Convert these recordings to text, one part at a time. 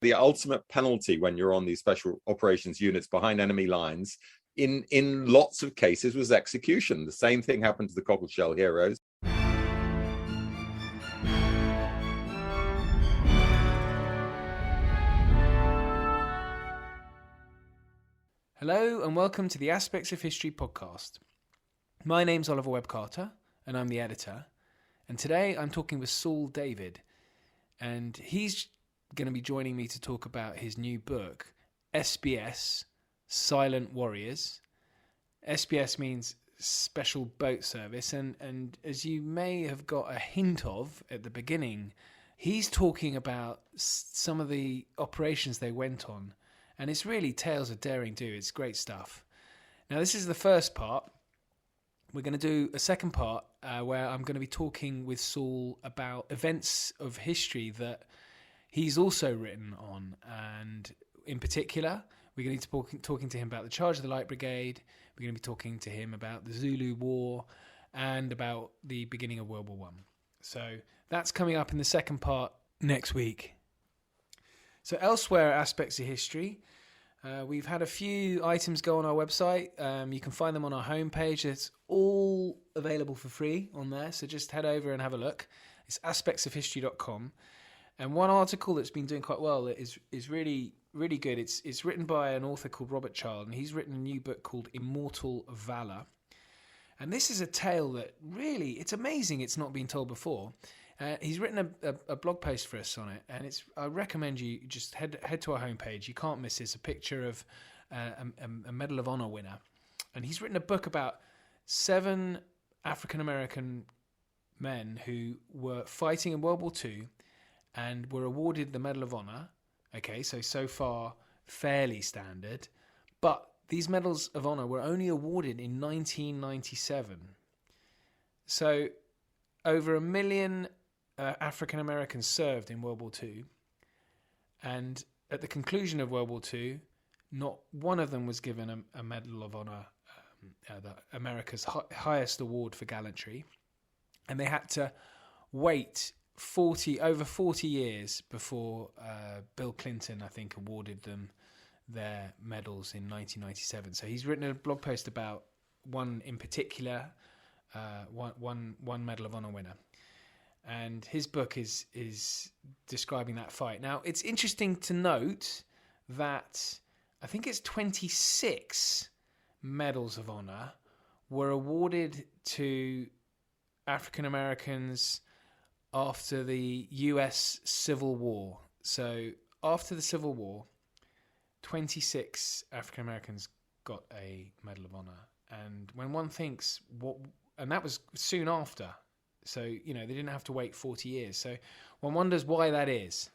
The ultimate penalty when you're on these special operations units behind enemy lines, in lots of cases, was execution. The same thing happened to the Cockleshell heroes. Hello and welcome to the Aspects of History podcast. My name's Oliver Webb Carter and I'm the editor. And today I'm talking with Saul David, and he's going to be joining me to talk about his new book, SBS, Silent Warriors. SBS means Special Boat Service, and as you may have got a hint of at the beginning, he's talking about some of the operations they went on, and it's really tales of daring do. It's great stuff. Now, this is the first part. We're going to do a second part where I'm going to be talking with Saul about events of history that he's also written on, and in particular, we're going to be talking to him about the charge of the Light Brigade. We're going to be talking to him about the Zulu War and about the beginning of World War One. So that's coming up in the second part next week. So elsewhere, aspects of history. We've had a few items go on our website. You can find them on our homepage. It's all available for free on there, so just head over and have a look. It's aspectsofhistory.com. And one article that's been doing quite well is really, really good. It's written by an author called Robert Child, and he's written a new book called Immortal Valor. And this is a tale that really, it's amazing it's not been told before. He's written a blog post for us on it, and I recommend you just head to our homepage. You can't miss this. A picture of a Medal of Honor winner. And he's written a book about 7 African-American men who were fighting in World War II and were awarded the Medal of Honor. Okay, so far fairly standard. But these Medals of Honor were only awarded in 1997. So over 1 million African Americans served in World War II. And at the conclusion of World War II, not one of them was given a Medal of Honor, America's highest award for gallantry. And they had to wait over 40 years before Bill Clinton, I think, awarded them their medals in 1997. So he's written a blog post about one in particular, one Medal of Honor winner. And his book is describing that fight. Now, it's interesting to note that I think it's 26 Medals of Honor were awarded to African Americans after the US Civil War. So after the Civil War, 26 African Americans got a Medal of Honor. And when one thinks and that was soon after. So, they didn't have to wait 40 years. So one wonders why that is.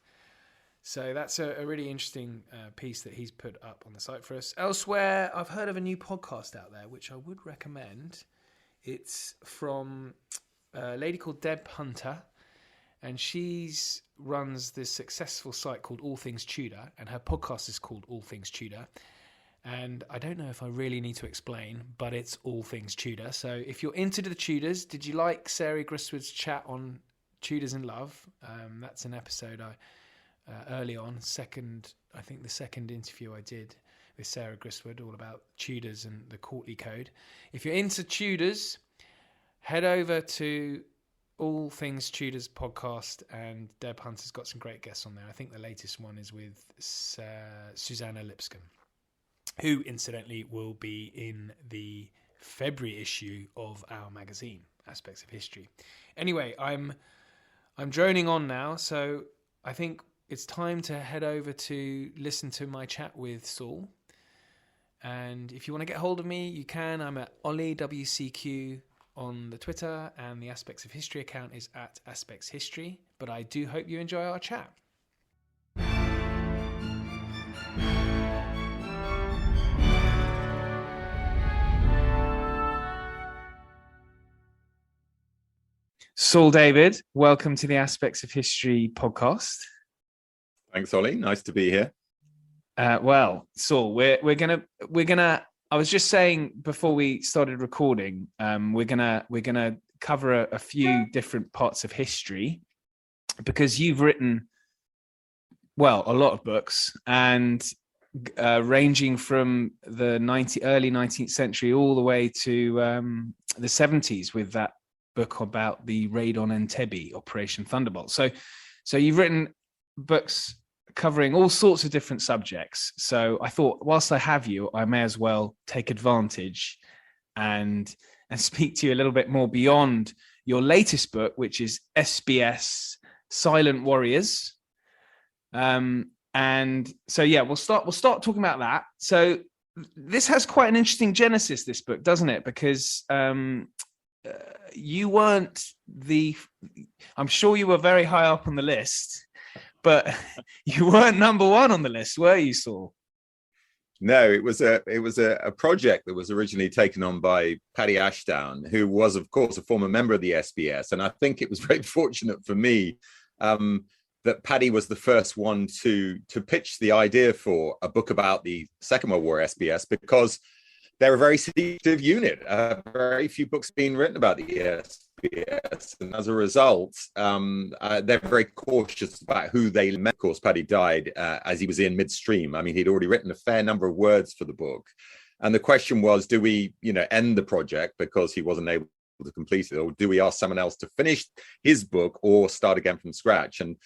So that's a really interesting piece that he's put up on the site for us. Elsewhere, I've heard of a new podcast out there, which I would recommend. It's from a lady called Deb Hunter, and she runs this successful site called All Things Tudor, and her podcast is called All Things Tudor. And I don't know if I really need to explain, but it's All Things Tudor. So if you're into the Tudors, did you like Sarah Gristwood's chat on Tudors in Love? That's an episode early on, the second interview I did with Sarah Gristwood, all about Tudors and the courtly code. If you're into Tudors, head over to All Things Tudors podcast, and Deb Hunter's got some great guests on there. I think the latest one is with Susanna Lipscomb, who incidentally will be in the February issue of our magazine, Aspects of History. Anyway, I'm droning on now, so I think it's time to head over to listen to my chat with Saul. And if you want to get hold of me, you can. I'm at OllieWCQ on the Twitter, and the Aspects of History account is at Aspects History. But I do hope you enjoy our chat. Saul David, welcome to the Aspects of History podcast. Thanks, Ollie. Nice to be here. Well, Saul, we're gonna. I was just saying before we started recording, we're gonna cover a few different parts of history, because you've written well, a lot of books, and ranging from the early 19th century all the way to the 70s, with that book about the raid on Entebbe, Operation Thunderbolt. So you've written books covering all sorts of different subjects. So I thought, whilst I have you, I may as well take advantage and speak to you a little bit more beyond your latest book, which is SBS Silent Warriors. And so, yeah, we'll start talking about that. So this has quite an interesting genesis, this book, doesn't it? Because you weren't I'm sure you were very high up on the list, but you weren't number one on the list, were you, Saul? No, it was a project that was originally taken on by Paddy Ashdown, who was, of course, a former member of the SBS. And I think it was very fortunate for me that Paddy was the first one to pitch the idea for a book about the Second World War SBS, because they're a very secretive unit. Very few books being written about the SBS, and as a result, they're very cautious about who they met. Of course, Paddy died as he was in midstream. I mean, he'd already written a fair number of words for the book, and the question was, do we, end the project because he wasn't able to complete it, or do we ask someone else to finish his book or start again from scratch? And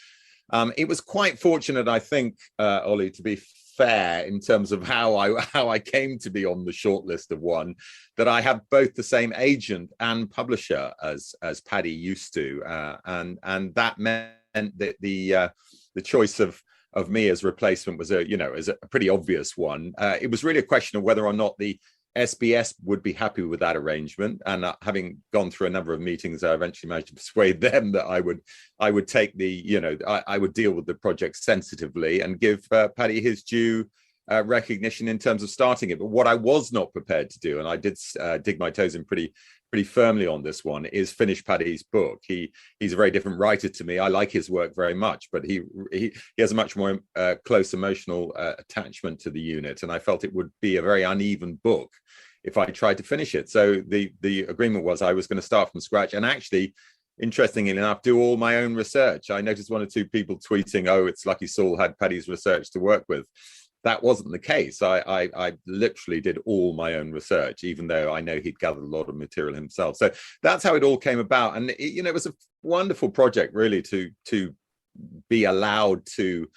it was quite fortunate, I think, Ollie, to be fair in terms of how I came to be on the shortlist of one, that I have both the same agent and publisher as Paddy used to, and that meant that the choice of me as replacement was a pretty obvious one. It was really a question of whether or not the SBS would be happy with that arrangement, and having gone through a number of meetings, I eventually managed to persuade them that I would take I would deal with the project sensitively and give Paddy his due recognition in terms of starting it. But what I was not prepared to do, and I did dig my toes in pretty firmly on this one, is finish Paddy's book. He's a very different writer to me. I like his work very much, but he has a much more close emotional attachment to the unit, and I felt it would be a very uneven book if I tried to finish it. So the agreement was I was going to start from scratch, and actually, interestingly enough, do all my own research. I noticed one or two people tweeting, "Oh, it's lucky Saul had Paddy's research to work with." That wasn't the case. I literally did all my own research, even though I know he'd gathered a lot of material himself. So that's how it all came about. And it was a wonderful project, really, to be allowed to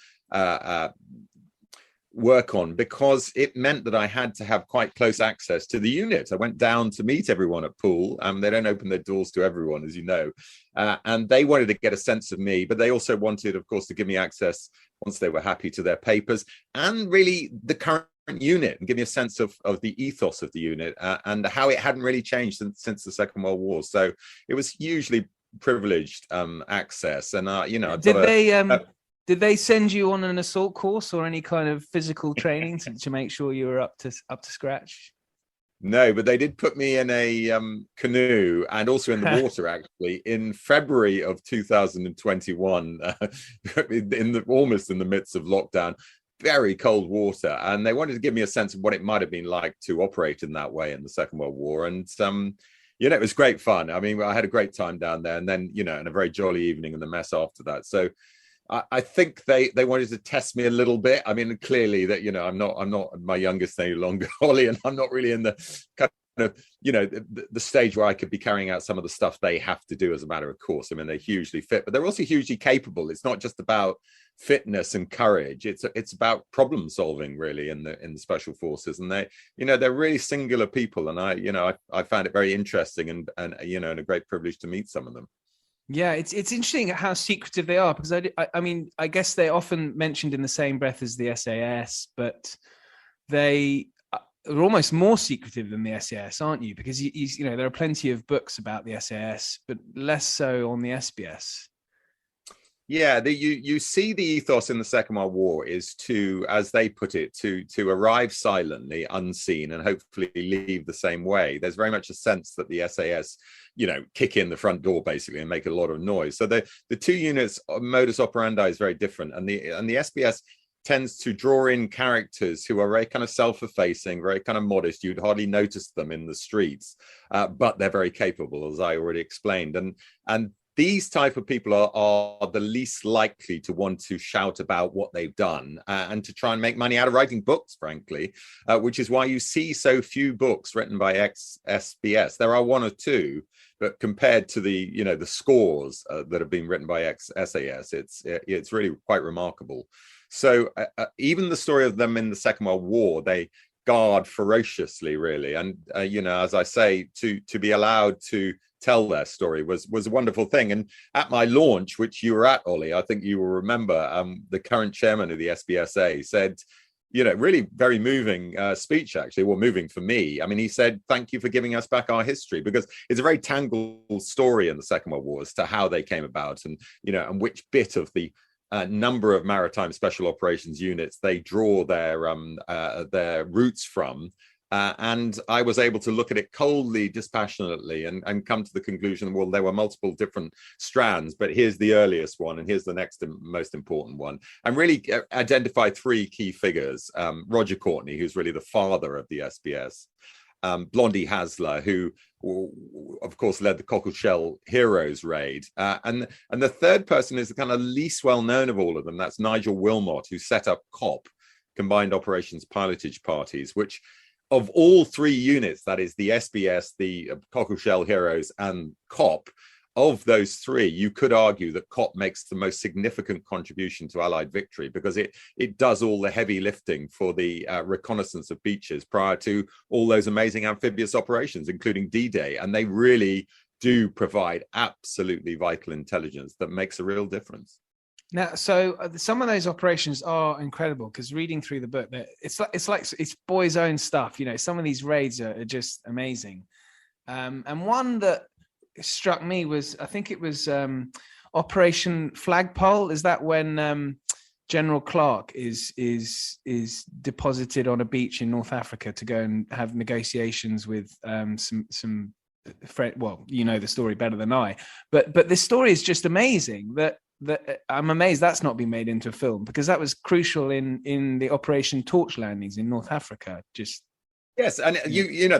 work on, because it meant that I had to have quite close access to the unit. I went down to meet everyone at Poole. They don't open their doors to everyone, as you know. And they wanted to get a sense of me, but they also wanted, of course, to give me access, once they were happy, to their papers and really the current unit, and give me a sense of the ethos of the unit and how it hadn't really changed since the Second World War. So it was hugely privileged access. And did they send you on an assault course or any kind of physical training to make sure you were up to scratch? No, but they did put me in a canoe and also in the water, actually, in February of 2021, almost in the midst of lockdown, very cold water. And they wanted to give me a sense of what it might have been like to operate in that way in the Second World War. And, it was great fun. I mean, I had a great time down there, and then, and a very jolly evening in the mess after that. So I think they wanted to test me a little bit. I mean, clearly that, I'm not my youngest any longer, Ollie, and I'm not really in the kind of, the stage where I could be carrying out some of the stuff they have to do as a matter of course. I mean, they're hugely fit, but they're also hugely capable. It's not just about fitness and courage. It's about problem solving, really, in the special forces. And they're really singular people. And I found it very interesting and a great privilege to meet some of them. Yeah, it's interesting how secretive they are, because I mean, I guess they're often mentioned in the same breath as the SAS, but they are almost more secretive than the SAS, aren't you? Because there are plenty of books about the SAS, but less so on the SBS. Yeah, you see the ethos in the Second World War is to, as they put it, to arrive silently, unseen, and hopefully leave the same way. There's very much a sense that the SAS, kick in the front door basically and make a lot of noise. So the two units' modus operandi is very different, and the SBS tends to draw in characters who are very kind of self-effacing, very kind of modest. You'd hardly notice them in the streets, but they're very capable, as I already explained, and these type of people are the least likely to want to shout about what they've done and to try and make money out of writing books, frankly, which is why you see so few books written by ex-SBS. There are one or two, but compared to the scores that have been written by ex-SAS, it's really quite remarkable. So even the story of them in the Second World War, they guard ferociously, really. And as I say, to be allowed to tell their story was a wonderful thing. And at my launch, which you were at, Ollie, I think you will remember, the current chairman of the SBSA said, really very moving speech, actually. Well, moving for me. I mean, he said, thank you for giving us back our history, because it's a very tangled story in the Second World War as to how they came about and which bit of the number of maritime special operations units they draw their roots from. And I was able to look at it coldly, dispassionately, and come to the conclusion, well, there were multiple different strands, but here's the earliest one, and here's the next most important one. And really identify three key figures. Roger Courtney, who's really the father of the SBS. Blondie Hasler, who, of course, led the Cockleshell Heroes raid. And the third person is the kind of least well-known of all of them. That's Nigel Wilmot, who set up COP, Combined Operations Pilotage Parties, which of all three units, that is the SBS, the Cockleshell Heroes, and COP, of those three, you could argue that COP makes the most significant contribution to Allied victory, because it does all the heavy lifting for the reconnaissance of beaches prior to all those amazing amphibious operations, including D-Day. And they really do provide absolutely vital intelligence that makes a real difference. Now, so some of those operations are incredible, because reading through the book, it's boys' own stuff. Some of these raids are just amazing. And one that struck me was, I think it was Operation Flagpole. Is that when General Clark is deposited on a beach in North Africa to go and have negotiations with some well, the story better than I. But this story is just amazing. That I'm amazed that's not been made into a film, because that was crucial in the Operation Torch landings in North Africa. Yes, and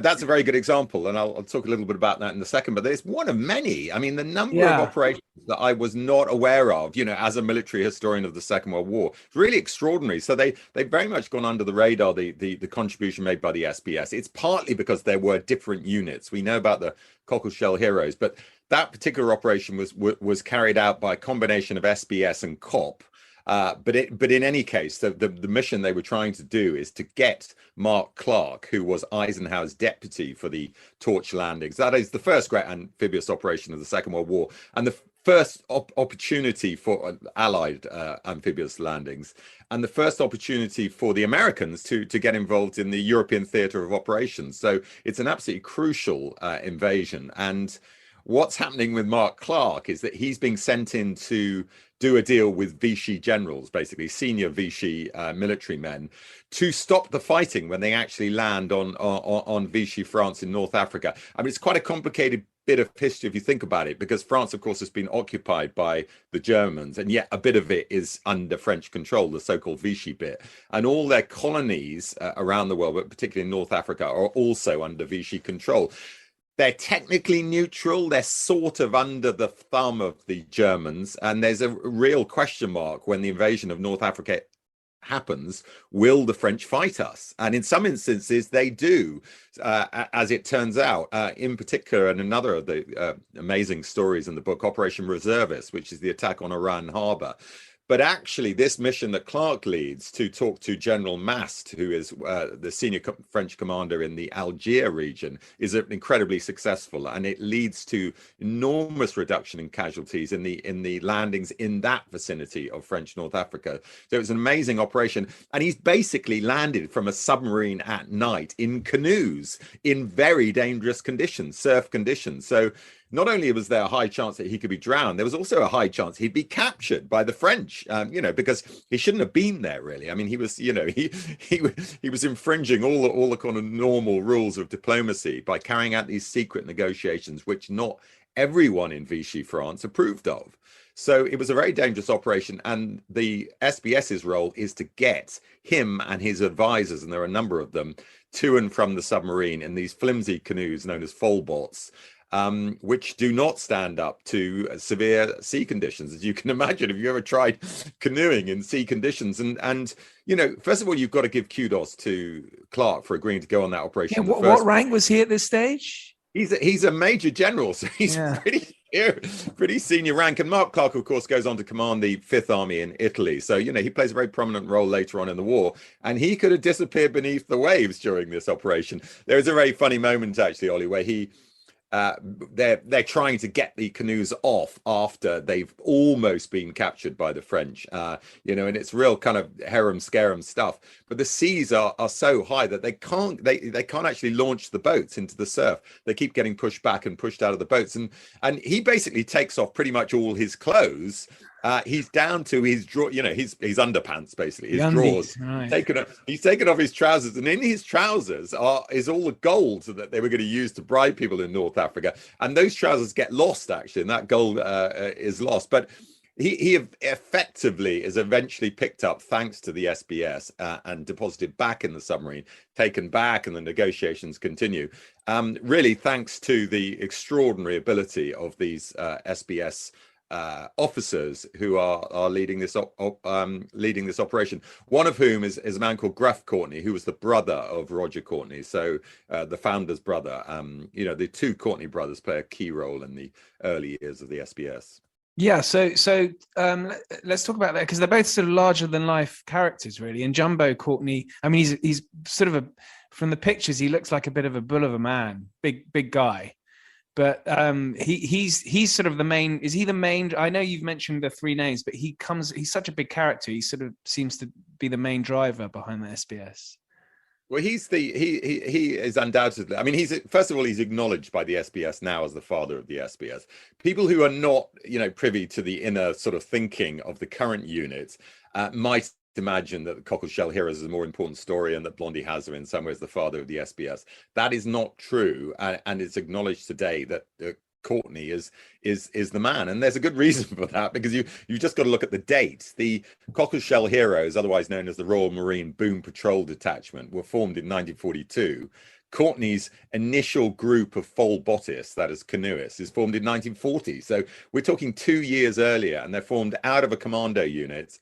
that's a very good example, and I'll talk a little bit about that in a second. But there's one of many. I mean, the number of operations that I was not aware of, as a military historian of the Second World War, it's really extraordinary. So they've very much gone under the radar, the contribution made by the SBS. It's partly because there were different units. We know about the Cockleshell Heroes, but that particular operation was carried out by a combination of SBS and COP. But in any case, the mission they were trying to do is to get Mark Clark, who was Eisenhower's deputy for the Torch landings. That is the first great amphibious operation of the Second World War, and the first opportunity for Allied amphibious landings, and the first opportunity for the Americans to get involved in the European theatre of operations. So it's an absolutely crucial invasion. And what's happening with Mark Clark is that he's being sent in to do a deal with Vichy generals, basically senior Vichy military men, to stop the fighting when they actually land on Vichy France in North Africa. I mean, it's quite a complicated bit of history if you think about it, because France, of course, has been occupied by the Germans, and yet a bit of it is under French control, the so-called Vichy bit. And all their colonies around the world, but particularly in North Africa, are also under Vichy control. They're technically neutral. They're sort of under the thumb of the Germans. And there's a real question mark when the invasion of North Africa happens. Will the French fight us? And in some instances, they do, as it turns out. In particular, and another of the amazing stories in the book, Operation Reservist, which is the attack on Oran Harbor. But actually, this mission that Clark leads to talk to General Mast, who is the senior French commander in the Algiers region, is incredibly successful, and it leads to enormous reduction in casualties in the landings in that vicinity of French North Africa. So it was an amazing operation, and he's basically landed from a submarine at night in canoes in very dangerous conditions, surf conditions. So not only was there a high chance that he could be drowned, there was also a high chance he'd be captured by the French, because he shouldn't have been there, really. I mean, he was, he was infringing all the kind of normal rules of diplomacy by carrying out these secret negotiations, which not everyone in Vichy France approved of. So it was a very dangerous operation, and the SBS's role is to get him and his advisors, and there are a number of them, to and from the submarine in these flimsy canoes known as folbots. which do not stand up to severe sea conditions, as you can imagine if you ever tried canoeing in sea conditions. And first of all, you've got to give kudos to Clark for agreeing to go on that operation. Yeah, what rank was he at this stage? He's a major general, so he's pretty senior rank. And Mark Clark, of course, goes on to command the Fifth Army in Italy. So, he plays a very prominent role later on in the war. And he could have disappeared beneath the waves during this operation. There was a very funny moment, actually, Ollie, where they're trying to get the canoes off after they've almost been captured by the French, and it's real kind of harem scarum stuff. But the seas are so high that they can't actually launch the boats into the surf. They keep getting pushed back and pushed out of the boats, and he basically takes off pretty much all his clothes. He's down to his his underpants, basically his drawers. Right. He's taken off his trousers, and in his trousers is all the gold that they were going to use to bribe people in North Africa. And those trousers get lost, actually, and that gold is lost. But he effectively is eventually picked up thanks to the SBS and deposited back in the submarine, taken back, and the negotiations continue. Really, thanks to the extraordinary ability of these SBS officers who are leading this operation. One of whom is a man called Gruff Courtney, who was the brother of Roger Courtney, so the founder's brother. The two Courtney brothers play a key role in the early years of the SBS. Yeah, so let's talk about that, because they're both sort of larger than life characters, really. And Jumbo Courtney, I mean, he's sort of from the pictures, he looks like a bit of a bull of a man, big guy. But he's sort of the main. Is he the main? I know you've mentioned the three names, but he's such a big character. He sort of seems to be the main driver behind the SBS. Well, he is undoubtedly. I mean, he's acknowledged by the SBS now as the father of the SBS. People who are not, privy to the inner sort of thinking of the current unit might imagine that the Cockleshell Heroes is a more important story, and that Blondie Hazza in some ways the father of the SBS. That is not true, and it's acknowledged today that Courtney is the man, and there's a good reason for that, because you just got to look at the dates. The Cockleshell Heroes, otherwise known as the Royal Marine Boom Patrol Detachment, were formed in 1942. Courtney's initial group of Fol Bottis, that is canoeists, is formed in 1940. So we're talking 2 years earlier, and they're formed out of a commando unit,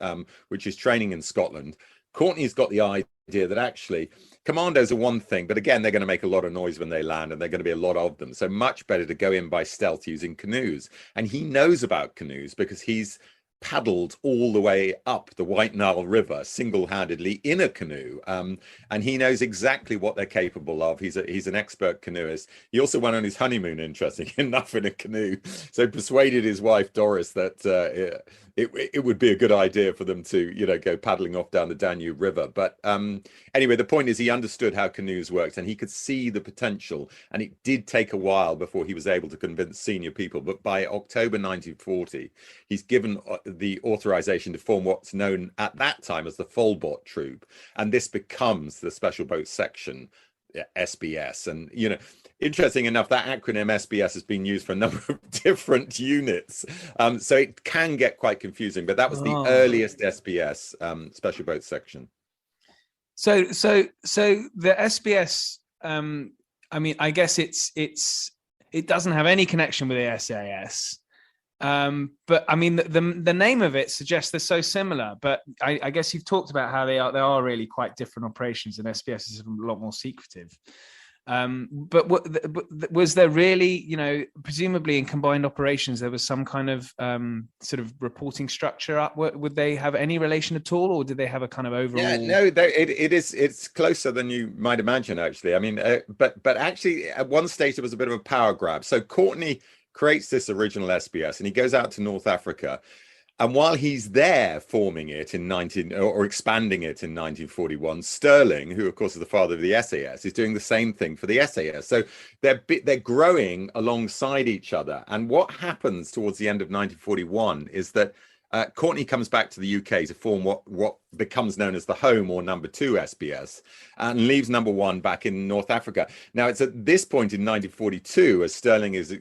which is training in Scotland. Courtney's got the idea that actually commandos are one thing, but again, they're going to make a lot of noise when they land, and they're going to be a lot of them. So much better to go in by stealth using canoes. And he knows about canoes because he's paddled all the way up the White Nile River single-handedly in a canoe, and he knows exactly what they're capable of. He's an expert canoeist. He also went on his honeymoon, interesting enough, in a canoe, so persuaded his wife Doris that it would be a good idea for them to go paddling off down the Danube River. But anyway, the point is he understood how canoes worked, and he could see the potential, and it did take a while before he was able to convince senior people. But by October 1940, he's given the authorization to form what's known at that time as the Folbot Troop, and this becomes the Special Boat Section, SBS. And interesting enough, that acronym SBS has been used for a number of different units, so it can get quite confusing, but that was the earliest SBS, Special Boat Section. So the SBS, I mean, I guess it doesn't have any connection with the SAS. But I mean, the name of it suggests they're so similar, but I guess you've talked about how they are really quite different operations, and SBS is a lot more secretive. But was there really, presumably in combined operations, there was some kind of sort of reporting structure up? Would they have any relation at all, or did they have a kind of overall? Yeah, no, it's closer than you might imagine, actually. I mean, but actually at one stage it was a bit of a power grab. So Courtney creates this original SBS, and he goes out to North Africa. And while he's there forming it or expanding it in 1941, Sterling, who of course is the father of the SAS, is doing the same thing for the SAS. So they're growing alongside each other. And what happens towards the end of 1941 is that Courtney comes back to the UK to form what becomes known as the Home or Number 2 SBS, and leaves Number 1 back in North Africa. Now, it's at this point in 1942, as Sterling is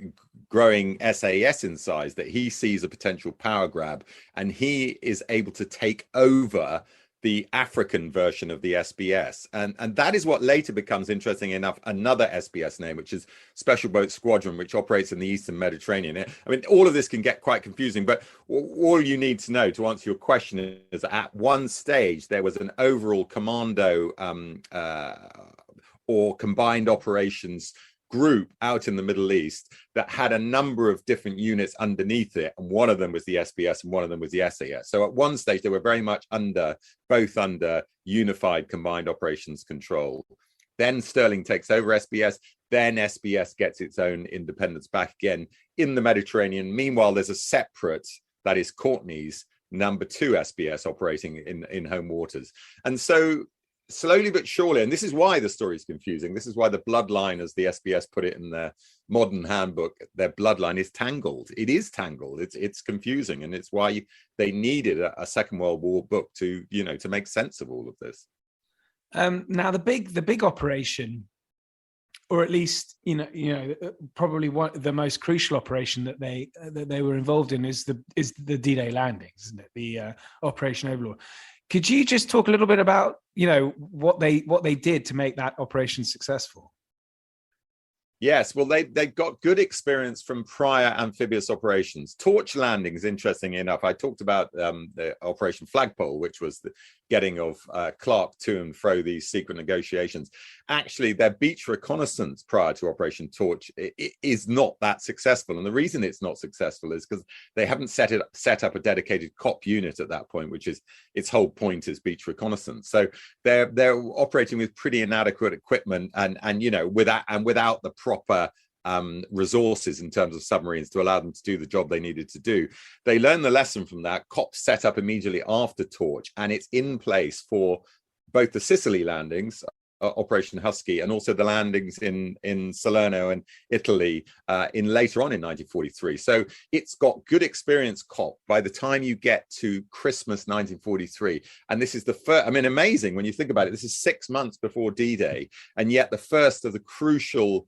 growing SAS in size, that he sees a potential power grab, and he is able to take over the African version of the SBS. And that is what later becomes, interesting enough, another SBS name, which is Special Boat Squadron, which operates in the Eastern Mediterranean. I mean, all of this can get quite confusing, but all you need to know to answer your question is at one stage, there was an overall commando or combined operations group out in the Middle East that had a number of different units underneath it, and one of them was the SBS and one of them was the SAS. So at one stage they were very much both under unified combined operations control. Then Sterling takes over SBS, then SBS gets its own independence back again in the Mediterranean. Meanwhile, there's a separate, that is Courtney's number 2 SBS operating in home waters. And so slowly but surely, and this is why the story is confusing, this is why the bloodline, as the SBS put it in their modern handbook, their bloodline is tangled. It is tangled. It's confusing, and it's why they needed a Second World War book to make sense of all of this. Now the big operation, or at least probably the most crucial operation that they were involved in is the D-Day landings, isn't it? The Operation Overlord. Could you just talk a little bit about, what they did to make that operation successful? Yes, well, they got good experience from prior amphibious operations. Torch landings, interestingly enough, I talked about the Operation Flagpole, which was the getting of Clark to and fro these secret negotiations. Actually, their beach reconnaissance prior to Operation Torch is not that successful. And the reason it's not successful is because they haven't set up a dedicated COP unit at that point, which is its whole point is beach reconnaissance. So they're operating with pretty inadequate equipment and without the proper resources in terms of submarines to allow them to do the job they needed to do. They learned the lesson from that. COP set up immediately after Torch, and it's in place for both the Sicily landings, Operation Husky, and also the landings in Salerno and Italy later on in 1943. So it's got good experience, COP, by the time you get to Christmas 1943. And this is the first, amazing when you think about it. This is 6 months before D-Day, and yet the first of the crucial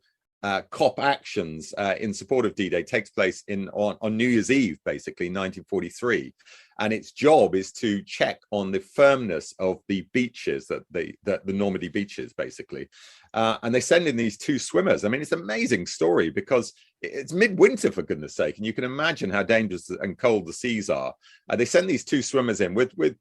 COP actions in support of D-Day takes place on New Year's Eve, basically 1943, and its job is to check on the firmness of the beaches, the Normandy beaches, basically, and they send in these 2 swimmers. It's an amazing story because it's midwinter, for goodness sake, and you can imagine how dangerous and cold the seas are. They send these 2 swimmers in with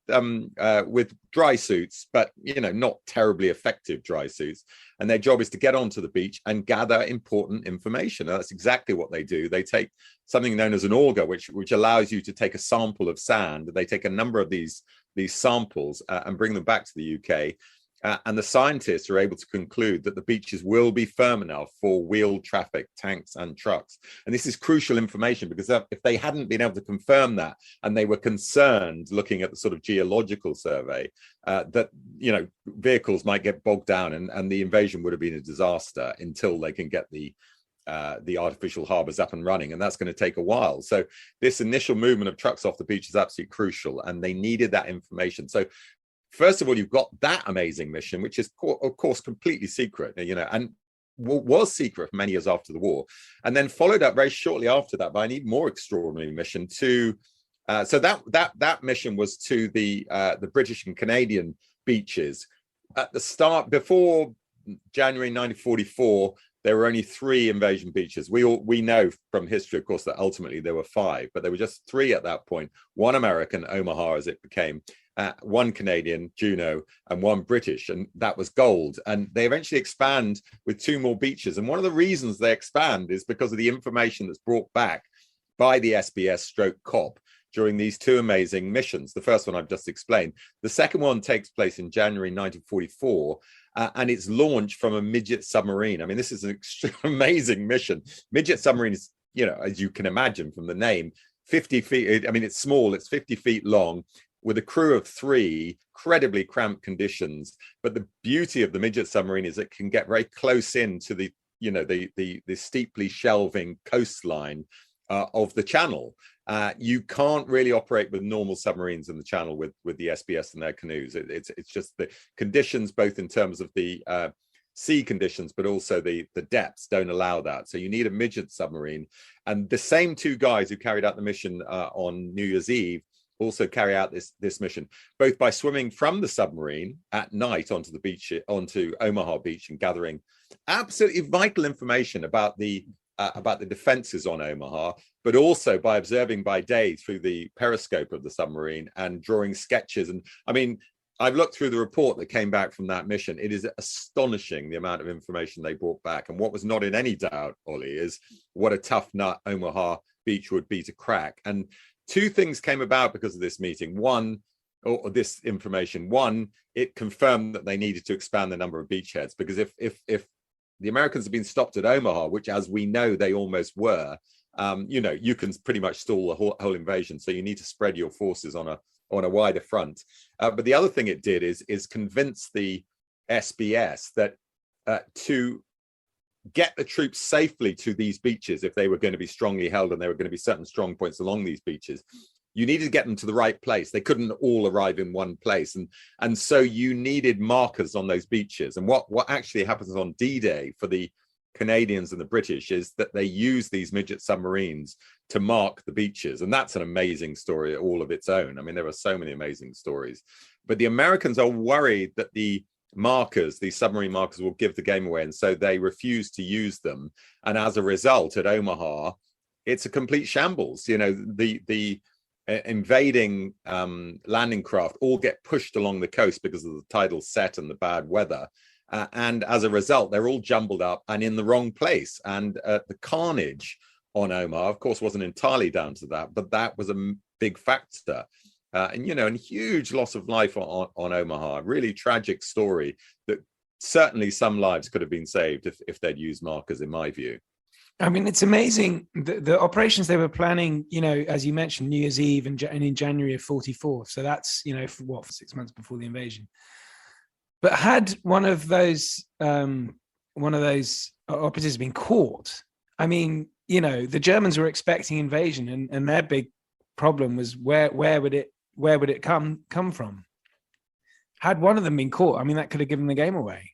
dry suits, but not terribly effective dry suits, and their job is to get onto the beach and gather important information. And that's exactly what they do. They take something known as an auger, which allows you to take a sample of sand. They take a number of these samples and bring them back to the UK. And the scientists are able to conclude that the beaches will be firm enough for wheeled traffic, tanks and trucks. And this is crucial information because if they hadn't been able to confirm that, and they were concerned looking at the sort of geological survey, that vehicles might get bogged down and the invasion would have been a disaster until they can get the artificial harbors up and running, and that's going to take a while. So this initial movement of trucks off the beach is absolutely crucial, and they needed that information. So first of all, you've got that amazing mission, which is of course completely secret, and was secret for many years after the war, and then followed up very shortly after that by an even more extraordinary mission to so that mission was to the British and Canadian beaches. At the start, before January 1944, there were only 3 invasion beaches. We know from history, of course, that ultimately there were 5, but there were just 3 at that point. 1 American, Omaha, as it became, 1 Canadian, Juneau, and 1 British, and that was gold. And they eventually expand with 2 more beaches. And one of the reasons they expand is because of the information that's brought back by the SBS stroke COP during these 2 amazing missions. The first one I've just explained. The second one takes place in January 1944, and it's launched from a midget submarine. This is an amazing mission. Midget submarine is, as you can imagine from the name, 50 feet. It's small. It's 50 feet long, with a crew of 3, incredibly cramped conditions. But the beauty of the midget submarine is it can get very close in to the steeply shelving coastline of the channel. You can't really operate with normal submarines in the channel with the SBS and their canoes. It's just the conditions, both in terms of the sea conditions, but also the depths don't allow that. So you need a midget submarine. And the same 2 guys who carried out the mission on New Year's Eve also carry out this mission, both by swimming from the submarine at night onto the beach, onto Omaha Beach, and gathering absolutely vital information about the defenses on Omaha, but also by observing by day through the periscope of the submarine and drawing sketches. And I mean, I've looked through the report that came back from that mission. It is astonishing the amount of information they brought back. And what was not in any doubt, Ollie, is what a tough nut Omaha Beach would be to crack. And two things came about because of this meeting. One, or this information. One, it confirmed that they needed to expand the number of beachheads, because if the Americans had been stopped at Omaha, which, as we know, they almost were, you can pretty much stall the whole invasion. So you need to spread your forces on a wider front. But the other thing it did is convince the SBS that to get the troops safely to these beaches, if they were going to be strongly held and there were going to be certain strong points along these beaches, you needed to get them to the right place. They couldn't all arrive in one place. And so you needed markers on those beaches. And what actually happens on D-Day for the Canadians and the British is that they use these midget submarines to mark the beaches. And that's an amazing story all of its own. I mean, there are so many amazing stories. But the Americans are worried that the markers, these submarine markers, will give the game away. And so they refuse to use them. And as a result, at Omaha, it's a complete shambles. The invading landing craft all get pushed along the coast because of the tidal set and the bad weather. And as a result, they're all jumbled up and in the wrong place. And the carnage on Omaha, of course, wasn't entirely down to that, but that was a big factor. And huge loss of life on Omaha. Really tragic story that certainly some lives could have been saved if they'd used markers, in my view. I mean, it's amazing the operations they were planning, as you mentioned, New Year's Eve and in January of 44. So that's, for 6 months before the invasion. But had one of those operatives been caught, I mean, the Germans were expecting invasion, and their big problem was where would it come from? Had one of them been caught, I mean, that could have given the game away.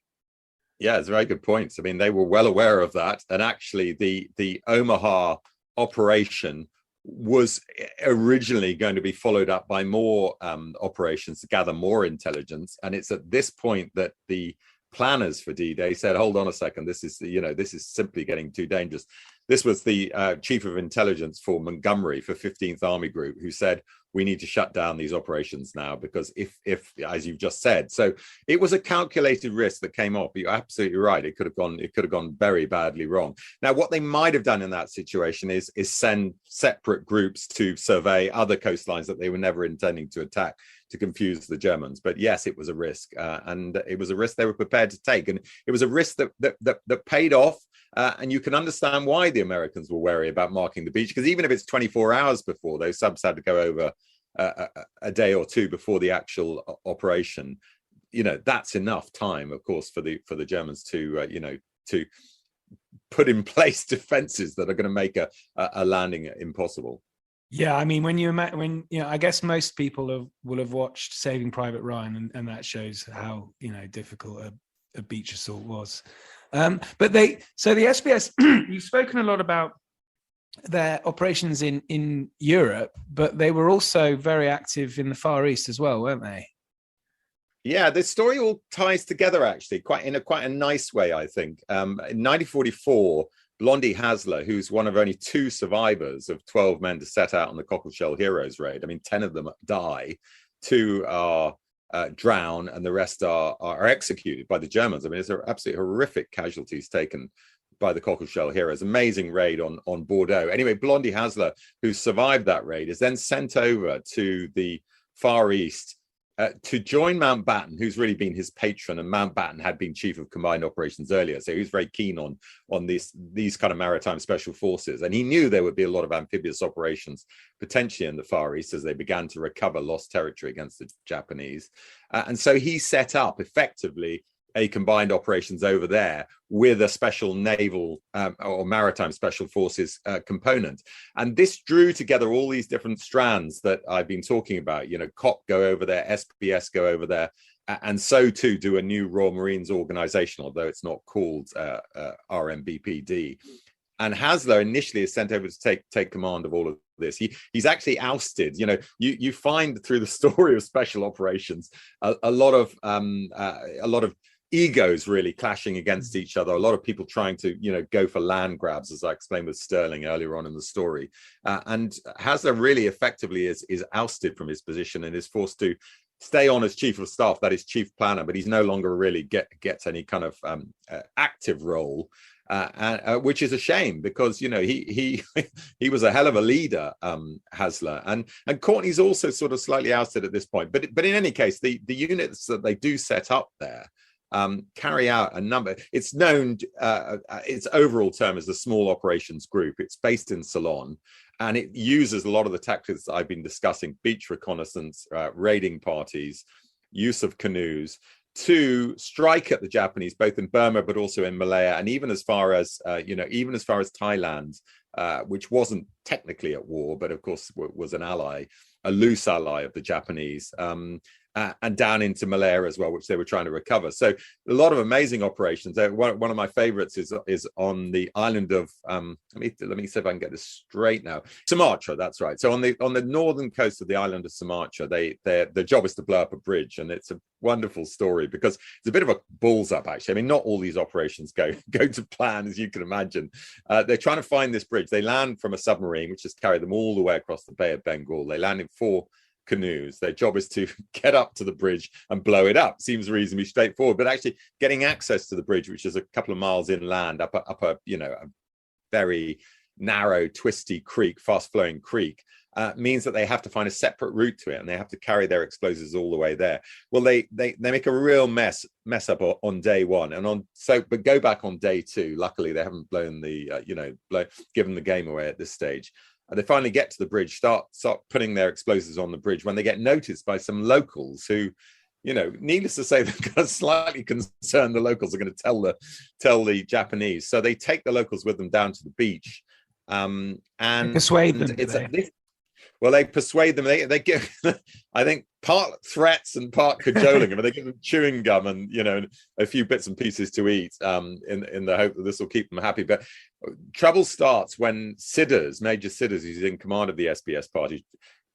Yeah, it's a very good point. I mean, they were well aware of that. And actually, the Omaha operation was originally going to be followed up by more operations to gather more intelligence. And it's at this point that the planners for D-Day said, hold on a second, this is simply getting too dangerous. This was the chief of intelligence for Montgomery, for 15th Army Group, who said, we need to shut down these operations now, because if as you've just said, so it was a calculated risk that came off. You're absolutely right. It could have gone very badly wrong. Now, what they might have done in that situation is send separate groups to survey other coastlines that they were never intending to attack, to confuse the Germans. But yes, it was a risk, and it was a risk they were prepared to take, and it was a risk that paid off. And you can understand why the Americans were wary about marking the beach, because even if it's 24 hours before, those subs had to go over a day or two before the actual operation. That's enough time, of course, for the Germans to put in place defenses that are going to make a landing impossible. Yeah, I mean, when I guess most people will have watched Saving Private Ryan, and that shows how difficult a beach assault was. But the SBS, you've spoken a lot about their operations in Europe, but they were also very active in the Far East as well, weren't they? Yeah, the story all ties together actually quite a nice way, I think. In 1944, Blondie Hasler, who's one of only 2 survivors of 12 men to set out on the Cockleshell Heroes raid. I mean, 10 of them die, 2 are drown, and the rest are executed by the Germans. I mean, it's absolutely horrific casualties taken by the Cockleshell Heroes. Amazing raid on Bordeaux. Anyway, Blondie Hasler, who survived that raid, is then sent over to the Far East to join Mountbatten, who's really been his patron, and Mountbatten had been chief of combined operations earlier, so he was very keen on these kind of maritime special forces, and he knew there would be a lot of amphibious operations potentially in the Far East as they began to recover lost territory against the Japanese, and so he set up effectively a combined operations over there with a special naval or maritime special forces component. And this drew together all these different strands that I've been talking about. COP go over there, SBS go over there, and so too do a new Royal Marines organization, although it's not called RMBPD. And Hasler initially is sent over to take command of all of this. He's actually ousted. You find through the story of special operations a lot of egos really clashing against each other. A lot of people trying to go for land grabs, as I explained with Sterling earlier on in the story. And Hasler really effectively is ousted from his position and is forced to stay on as chief of staff, that is chief planner, but he's no longer really gets any kind of active role. Which is a shame, because he was a hell of a leader, Hasler, and Courtney's also sort of slightly ousted at this point. But in any case, the units that they do set up there carry out a number. It's known, its overall term is the Small Operations Group. It's based in Ceylon, and it uses a lot of the tactics that I've been discussing: beach reconnaissance, raiding parties, use of canoes, to strike at the Japanese, both in Burma but also in Malaya, and even as far as Thailand, which wasn't technically at war, but of course was an ally, a loose ally of the Japanese, and down into Malaya as well, which they were trying to recover. So a lot of amazing operations. One of my favorites is on the island of let me see if I can get this straight now. Sumatra, that's right. So on the northern coast of the island of Sumatra, their job is to blow up a bridge, and it's a wonderful story because it's a bit of a balls up, actually. I mean, not all these operations go to plan, as you can imagine. They're trying to find this bridge. They land from a submarine, which has carried them all the way across the Bay of Bengal. They land in 4 canoes. Their job is to get up to the bridge and blow it up. Seems reasonably straightforward, but actually getting access to the bridge, which is a couple of miles inland up a very narrow, twisty creek, fast-flowing creek, means that they have to find a separate route to it, and they have to carry their explosives all the way there. Well, they make a real mess up on day one, but go back on day 2. Luckily, they haven't blown given the game away at this stage. And they finally get to the bridge, start putting their explosives on the bridge, when they get noticed by some locals who, needless to say, they're kind of slightly concerned the locals are going to tell the Japanese. So they take the locals with them down to the beach, and persuade them. Well, they persuade them. They give, I think, part threats and part cajoling them. They give them chewing gum and a few bits and pieces to eat, in the hope that this will keep them happy. But trouble starts when Major Sidders, who's in command of the SBS party,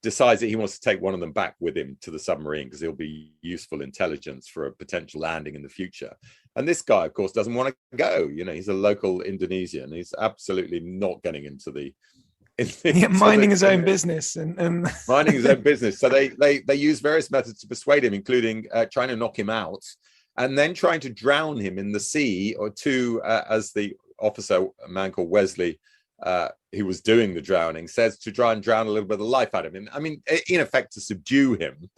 decides that he wants to take one of them back with him to the submarine because he'll be useful intelligence for a potential landing in the future. And this guy, of course, doesn't want to go. He's a local Indonesian. He's absolutely not getting into the minding his own business and minding his own business. So they use various methods to persuade him, including trying to knock him out and then trying to drown him in the sea, or as the officer, a man called Wesley, who was doing the drowning, says, to try and drown a little bit of life out of him. I mean, in effect, to subdue him.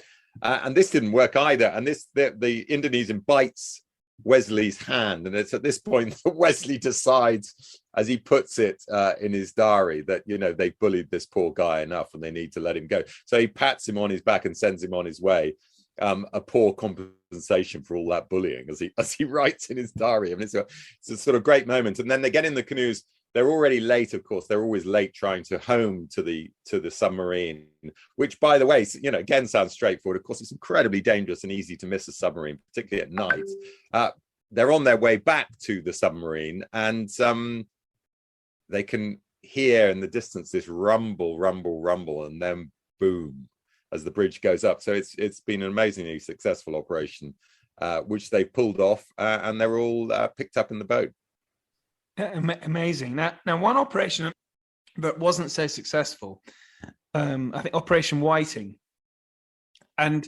And this didn't work either. And the Indonesian bites Wesley's hand, and it's at this point that Wesley decides, as he puts it in his diary, that they bullied this poor guy enough and they need to let him go. So he pats him on his back and sends him on his way, a poor compensation for all that bullying, as he writes in his diary. I mean, it's a sort of great moment. And then they get in the canoes. They're already late, of course. They're always late trying to home to the submarine, which, by the way, again, sounds straightforward. Of course, it's incredibly dangerous and easy to miss a submarine, particularly at night. They're on their way back to the submarine, and they can hear in the distance this rumble, and then boom, as the bridge goes up. So it's been an amazingly successful operation, which they pulled off, and they're all picked up in the boat. Amazing. Now, one operation that wasn't so successful, I think Operation Whiting. And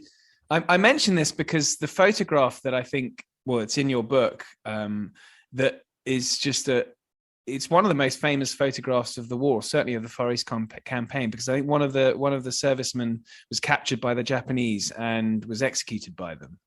I mention this because the photograph that I think, it's in your book, that is just it's one of the most famous photographs of the war, certainly of the Far East campaign, because I think one of the servicemen was captured by the Japanese and was executed by them.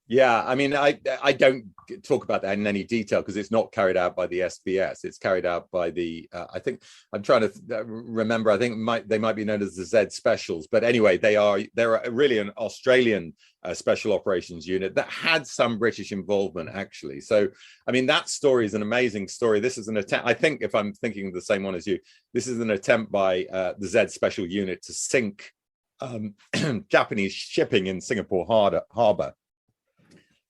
Yeah, I mean, I don't talk about that in any detail because it's not carried out by the SBS. It's carried out by the, I think, I'm trying to remember, I think they might be known as the Z Specials. But anyway, they're really an Australian special operations unit that had some British involvement, actually. So, I mean, that story is an amazing story. This is an attempt, I think, if I'm thinking of the same one as you, this is an attempt by the Z Special unit to sink Japanese shipping in Singapore Harbour.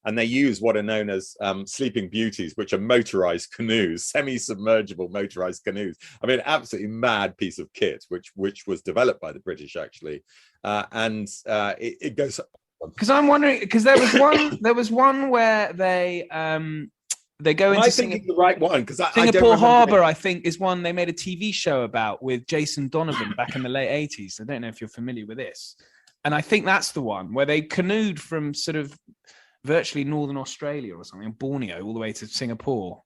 and they use what are known as sleeping beauties, which are motorized canoes, semi-submergible motorized canoes. I mean, absolutely mad piece of kit, which was developed by the British actually, and it goes. Because I'm wondering, because there was one where they go into the right one? Because Singapore Harbour, I think, is one they made a TV show about with Jason Donovan back in the late 80s. I don't know if you're familiar with this. And I think that's the one where they canoed from sort of virtually northern Australia or something, Borneo, all the way to Singapore,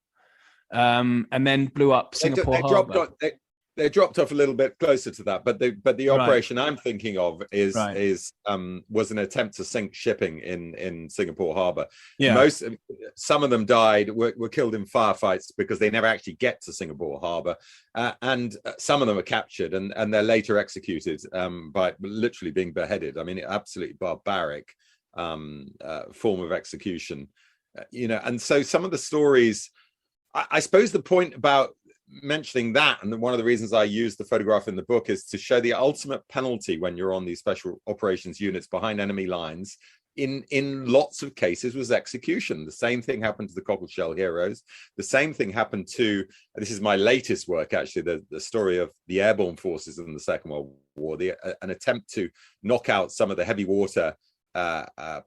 and then blew up Singapore Harbour. They dropped off a little bit closer to that, but the operation I'm thinking of was an attempt to sink shipping in Singapore Harbour. Yeah. Some of them died, were killed in firefights because they never actually get to Singapore Harbour, and some of them were captured and they're later executed by literally being beheaded. I mean, absolutely barbaric form of execution, and so some of the stories. I suppose the point about mentioning that, and one of the reasons I use the photograph in the book, is to show the ultimate penalty when you're on these special operations units behind enemy lines. In lots of cases was execution. The same thing happened to the Cockleshell Heroes. The same thing happened to, this is my latest work actually, the story of the airborne forces in the Second World War, an attempt to knock out some of the heavy water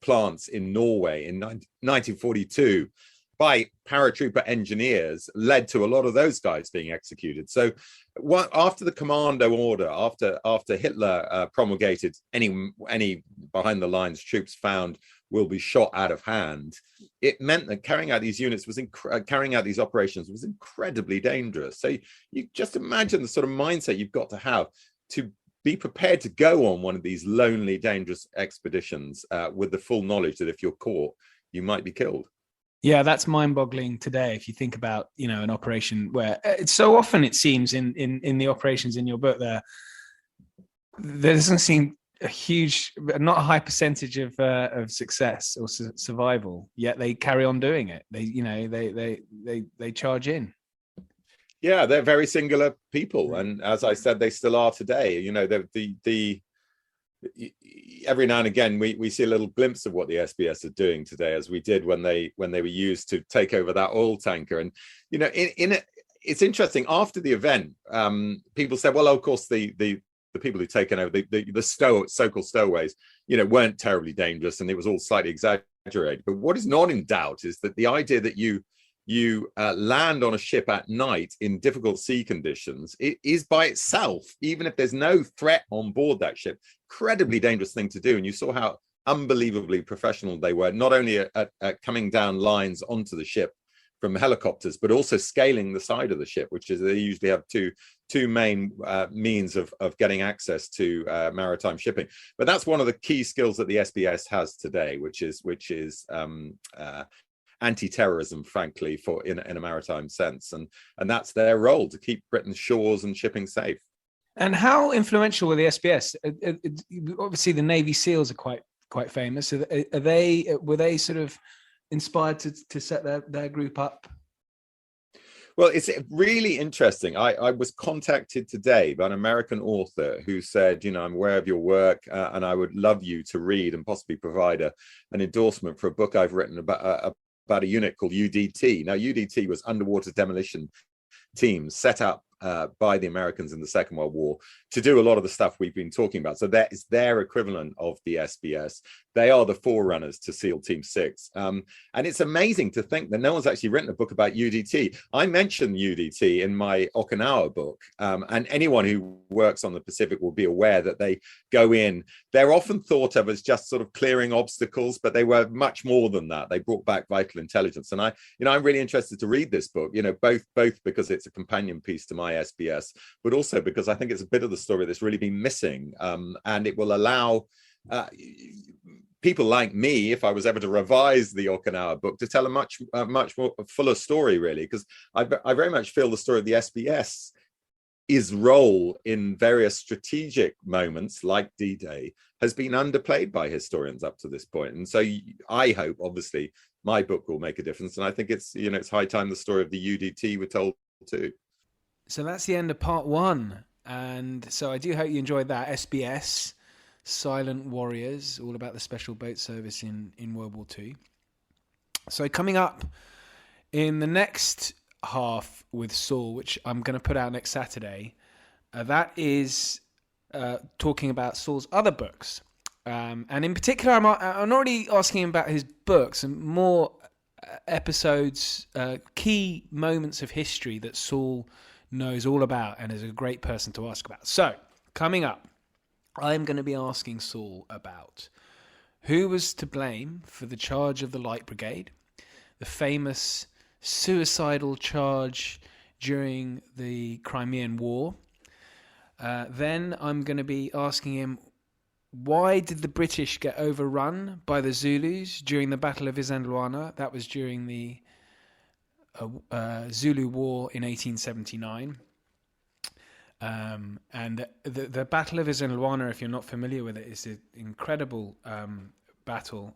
plants in Norway in 1942 by paratrooper engineers, led to a lot of those guys being executed. So after the commando order, after Hitler promulgated any behind the lines troops found will be shot out of hand, it meant that carrying out these operations was incredibly dangerous. So you just imagine the sort of mindset you've got to have to be prepared to go on one of these lonely, dangerous expeditions with the full knowledge that if you're caught, you might be killed. Yeah, that's mind-boggling today. If you think about, an operation where it's so often, it seems in the operations in your book, there doesn't seem not a high percentage of success or survival. Yet they carry on doing it. They charge in. Yeah, they're very singular people, and as I said, they still are today. Every now and again we see a little glimpse of what the SBS are doing today, as we did when they were used to take over that oil tanker. And it's interesting, after the event, people said, well, of course the people who've taken over the so-called stowaways weren't terribly dangerous and it was all slightly exaggerated. But what is not in doubt is that the idea that you land on a ship at night in difficult sea conditions, it is by itself, even if there's no threat on board that ship, incredibly dangerous thing to do. And you saw how unbelievably professional they were, not only at coming down lines onto the ship from helicopters, but also scaling the side of the ship, which is they usually have two main means of getting access to maritime shipping. But that's one of the key skills that the SBS has today, which is anti-terrorism, frankly, in a maritime sense, and that's their role, to keep Britain's shores and shipping safe. And how influential were the SBS? Obviously, the Navy SEALs are quite famous. Were they sort of inspired to set their group up? Well, it's really interesting. I was contacted today by an American author who said, I'm aware of your work and I would love you to read and possibly provide an endorsement for a book I've written about a unit called UDT. Now, UDT was underwater demolition teams set up by the Americans in the Second World War to do a lot of the stuff we've been talking about. So that is their equivalent of the SBS. They are the forerunners to SEAL Team 6. And it's amazing to think that no one's actually written a book about UDT. I mentioned UDT in my Okinawa book, and anyone who works on the Pacific will be aware that they go in. They're often thought of as just sort of clearing obstacles, but they were much more than that. They brought back vital intelligence. And I'm really interested to read this book, both because it's a companion piece to my SBS, but also because I think it's a bit of the story that's really been missing, and it will allow people like me, if I was ever to revise the Okinawa book, to tell a much more fuller story, really, because I very much feel the story of the SBS his role in various strategic moments like D-Day has been underplayed by historians up to this point. And so I hope, obviously, my book will make a difference. And I think it's high time the story of the UDT were told too. So that's the end of part 1. And so I do hope you enjoyed that. SBS, Silent Warriors, all about the Special Boat Service in World War II. So coming up in the next half with Saul, which I'm going to put out next Saturday, that is talking about Saul's other books. And in particular, I'm already asking him about his books and more episodes, key moments of history that Saul knows all about and is a great person to ask about. So, coming up, I'm going to be asking Saul about who was to blame for the charge of the Light Brigade, the famous suicidal charge during the Crimean War. Then I'm going to be asking him, why did the British get overrun by the Zulus during the Battle of Isandlwana? That was during the Zulu War in 1879. And the Battle of Isandlwana, if you're not familiar with it, is an incredible battle,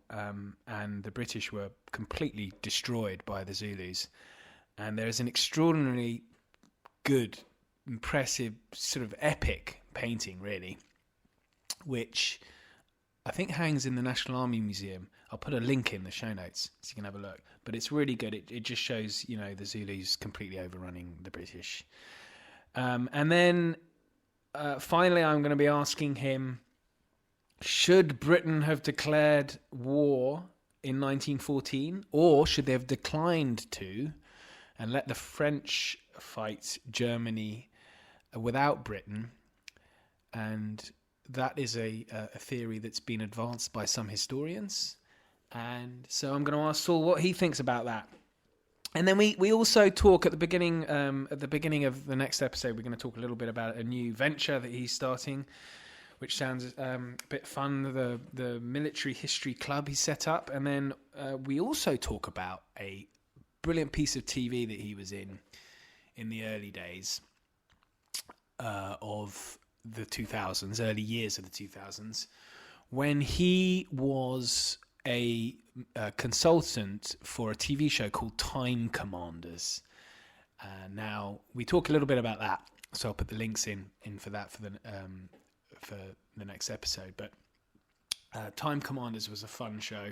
and the British were completely destroyed by the Zulus. And there's an extraordinarily good, impressive, sort of epic painting, really, which I think hangs in the National Army Museum. I'll put a link in the show notes so you can have a look. But it's really good. It just shows, the Zulus completely overrunning the British. And then finally, I'm going to be asking him, should Britain have declared war in 1914, or should they have declined to and let the French fight Germany without Britain? And that is a theory that's been advanced by some historians. And so I'm going to ask Saul what he thinks about that. And then we also talk at the beginning of the next episode, we're going to talk a little bit about a new venture that he's starting, which sounds a bit fun, the military history club he set up. And then we also talk about a brilliant piece of TV that he was in the early days of the 2000s, early years of the 2000s, when he was a consultant for a TV show called Time Commanders. Now, we talk a little bit about that, so I'll put the links in for that for the next episode. But Time Commanders was a fun show.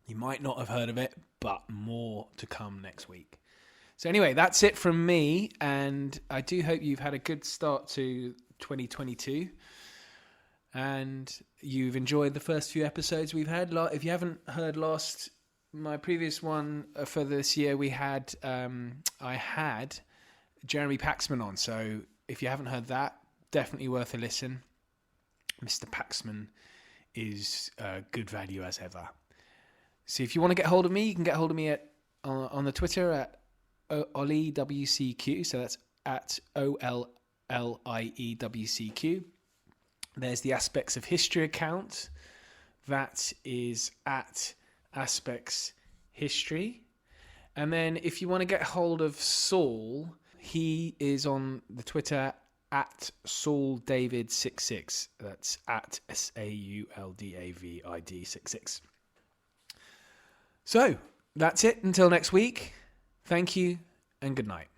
You might not have heard of it, but more to come next week. So anyway, that's it from me, and I do hope you've had a good start to 2022. And you've enjoyed the first few episodes we've had. If you haven't heard my previous one for this year, I had Jeremy Paxman on. So if you haven't heard that, definitely worth a listen. Mr. Paxman is good value as ever. So if you want to get hold of me, you can get hold of me on the Twitter at OliWCQ. So that's at OLLIEWCQ. There's the Aspects of History account. That is at Aspects History. And then if you want to get hold of Saul, he is on the Twitter at Saul David 66. That's at SAULDAVID 66. So that's it until next week. Thank you and good night.